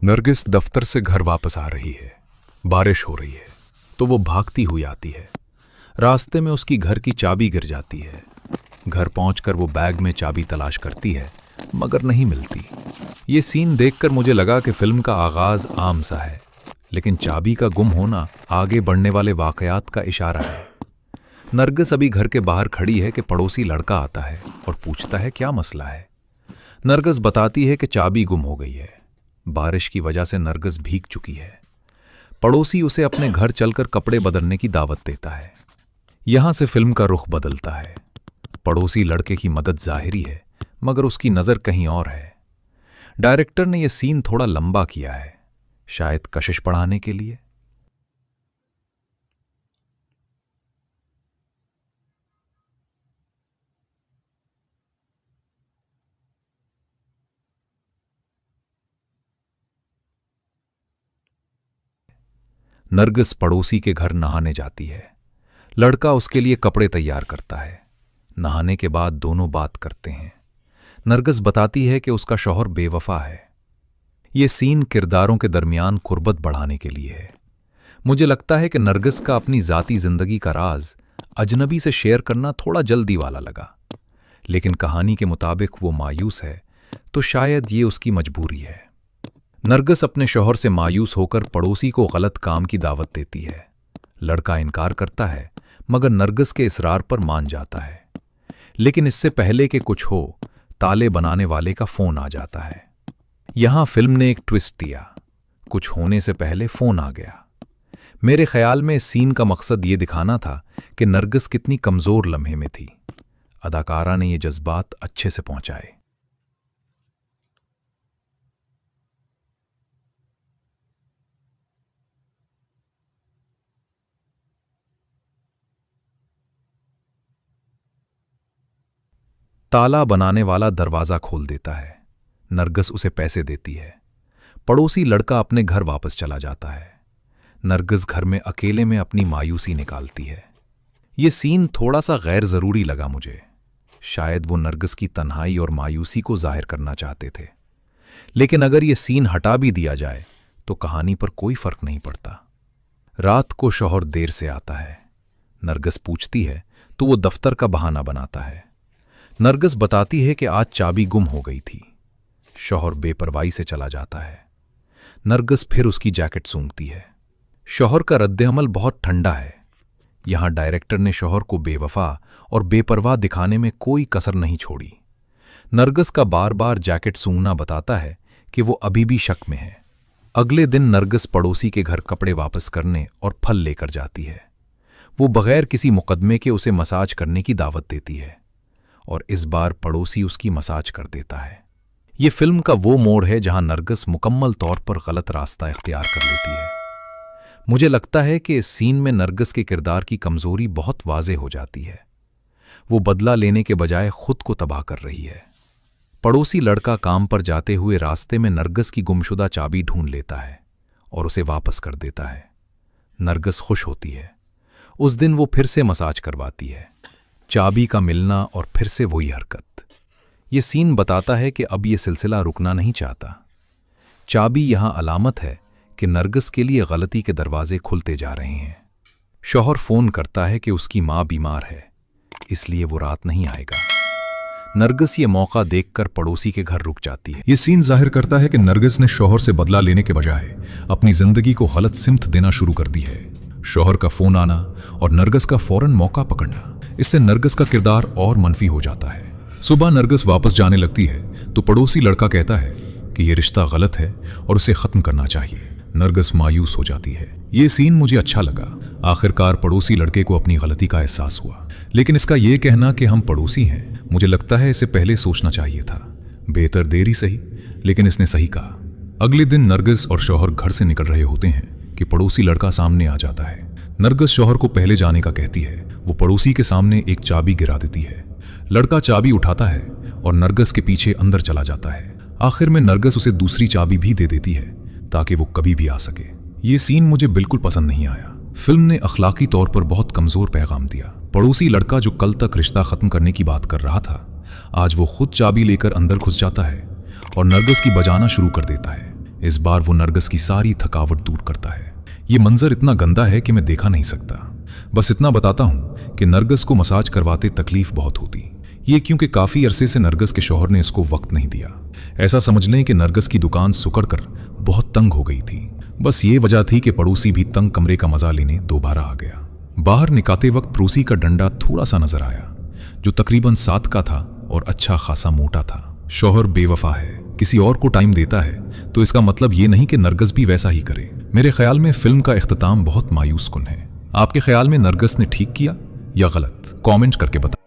नरगिस दफ्तर से घर वापस आ रही है। बारिश हो रही है तो वो भागती हुई आती है। रास्ते में उसकी घर की चाबी गिर जाती है। घर पहुंचकर वो बैग में चाबी तलाश करती है मगर नहीं मिलती। ये सीन देखकर मुझे लगा कि फिल्म का आगाज आम सा है, लेकिन चाबी का गुम होना आगे बढ़ने वाले वाकयात का इशारा है। नरगिस अभी घर के बाहर खड़ी है कि पड़ोसी लड़का आता है और पूछता है क्या मसला है। नरगिस बताती है कि चाबी गुम हो गई है। बारिश की वजह से नरगिस भीग चुकी है। पड़ोसी उसे अपने घर चलकर कपड़े बदलने की दावत देता है। यहां से फिल्म का रुख बदलता है। पड़ोसी लड़के की मदद जाहिरी है मगर उसकी नज़र कहीं और है। डायरेक्टर ने यह सीन थोड़ा लंबा किया है, शायद कशिश बढ़ाने के लिए। नरगिस पड़ोसी के घर नहाने जाती है। लड़का उसके लिए कपड़े तैयार करता है। नहाने के बाद दोनों बात करते हैं। नरगिस बताती है कि उसका शौहर बेवफा है। ये सीन किरदारों के दरमियान कुर्बत बढ़ाने के लिए है। मुझे लगता है कि नरगिस का अपनी जाती जिंदगी का राज अजनबी से शेयर करना थोड़ा जल्दी वाला लगा, लेकिन कहानी के मुताबिक वो मायूस है तो शायद ये उसकी मजबूरी है। नरगिस अपने शौहर से मायूस होकर पड़ोसी को गलत काम की दावत देती है। लड़का इनकार करता है मगर नरगिस के इसरार पर मान जाता है। लेकिन इससे पहले कि कुछ हो, ताले बनाने वाले का फोन आ जाता है। यहां फिल्म ने एक ट्विस्ट दिया। कुछ होने से पहले फोन आ गया। मेरे ख्याल में इस सीन का मकसद ये दिखाना था कि नरगिस कितनी कमजोर लम्हे में थी। अदाकारा ने ये जज्बात अच्छे से पहुंचाए। ताला बनाने वाला दरवाजा खोल देता है। नरगिस उसे पैसे देती है। पड़ोसी लड़का अपने घर वापस चला जाता है। नरगिस घर में अकेले में अपनी मायूसी निकालती है। ये सीन थोड़ा सा गैर जरूरी लगा मुझे। शायद वो नरगिस की तन्हाई और मायूसी को जाहिर करना चाहते थे, लेकिन अगर ये सीन हटा भी दिया जाए तो कहानी पर कोई फर्क नहीं पड़ता। रात को शौहर देर से आता है। नरगिस पूछती है तो वो दफ्तर का बहाना बनाता है। नरगिस बताती है कि आज चाबी गुम हो गई थी। शौहर बेपरवाही से चला जाता है। नरगिस फिर उसकी जैकेट सूंघती है। शौहर का रद्द-ए-अमल बहुत ठंडा है। यहां डायरेक्टर ने शौहर को बेवफा और बेपरवाह दिखाने में कोई कसर नहीं छोड़ी। नरगिस का बार बार जैकेट सूंघना बताता है कि वो अभी भी शक में है। अगले दिन नरगिस पड़ोसी के घर कपड़े वापस करने और फल लेकर जाती है। वो बगैर किसी मुकदमे के उसे मसाज करने की दावत देती है और इस बार पड़ोसी उसकी मसाज कर देता है। ये फिल्म का वो मोड़ है जहां नरगिस मुकम्मल तौर पर गलत रास्ता इख्तियार कर लेती है। मुझे लगता है कि इस सीन में नरगिस के किरदार की कमजोरी बहुत वाज़ेह हो जाती है। वो बदला लेने के बजाय खुद को तबाह कर रही है। पड़ोसी लड़का काम पर जाते हुए रास्ते में नरगिस की गुमशुदा चाबी ढूंढ लेता है और उसे वापस कर देता है। नरगिस खुश होती है। उस दिन वो फिर से मसाज करवाती है। चाबी का मिलना और फिर से वही हरकत। ये सीन बताता है कि अब ये सिलसिला रुकना नहीं चाहता। चाबी यहां अलामत है कि नरगिस के लिए गलती के दरवाजे खुलते जा रहे हैं। शौहर फोन करता है कि उसकी मां बीमार है, इसलिए वो रात नहीं आएगा। नरगिस ये मौका देखकर पड़ोसी के घर रुक जाती है। ये सीन जाहिर करता है कि नरगिस ने शौहर से बदला लेने के बजाय अपनी जिंदगी को गलत सिमत देना शुरू कर दी है। शौहर का फोन आना और नरगिस का फौरन मौका पकड़ना, इससे नरगिस का किरदार और मनफी हो जाता है। सुबह नरगिस वापस जाने लगती है तो पड़ोसी लड़का कहता है कि यह रिश्ता गलत है और उसे खत्म करना चाहिए। नरगिस मायूस हो जाती है। ये सीन मुझे अच्छा लगा। आखिरकार पड़ोसी लड़के को अपनी गलती का एहसास हुआ, लेकिन इसका यह कहना कि हम पड़ोसी हैं, मुझे लगता है इसे पहले सोचना चाहिए था। बेहतर देर ही सही, लेकिन इसने सही कहा। अगले दिन नरगिस और शौहर घर से निकल रहे होते हैं कि पड़ोसी लड़का सामने आ जाता है। नरगिस शौहर को पहले जाने का कहती है। वो पड़ोसी के सामने एक चाबी गिरा देती है। लड़का चाबी उठाता है और नरगिस के पीछे अंदर चला जाता है। आखिर में नरगिस उसे दूसरी चाबी भी दे देती है ताकि वो कभी भी आ सके। ये सीन मुझे बिल्कुल पसंद नहीं आया। फिल्म ने अखलाकी तौर पर बहुत कमजोर पैगाम दिया। पड़ोसी लड़का जो कल तक रिश्ता खत्म करने की बात कर रहा था, आज वो खुद चाबी लेकर अंदर घुस जाता है और नरगिस की बजाना शुरू कर देता है। इस बार वो नरगिस की सारी थकावट दूर करता है। ये मंजर इतना गंदा है कि मैं देखा नहीं सकता। बस इतना बताता हूं कि नरगिस को मसाज करवाते तकलीफ बहुत होती। ये क्योंकि काफी अरसे से नरगिस के शौहर ने इसको वक्त नहीं दिया। ऐसा समझ लें कि नरगिस की दुकान सुकड़कर बहुत तंग हो गई थी। बस ये वजह थी कि पड़ोसी भी तंग कमरे का मजा लेने दोबारा आ गया। बाहर निकालते वक्त पड़ोसी का डंडा थोड़ा सा नजर आया, जो तकरीबन 7 का था और अच्छा खासा मोटा था। शौहर बेवफा है, किसी और को टाइम देता है, तो इसका मतलब ये नहीं कि नरगिस भी वैसा ही करे। मेरे ख्याल में फिल्म का इख्तिताम बहुत मायूस कुन है। आपके ख्याल में नरगिस ने ठीक किया या गलत? कमेंट करके बताएं।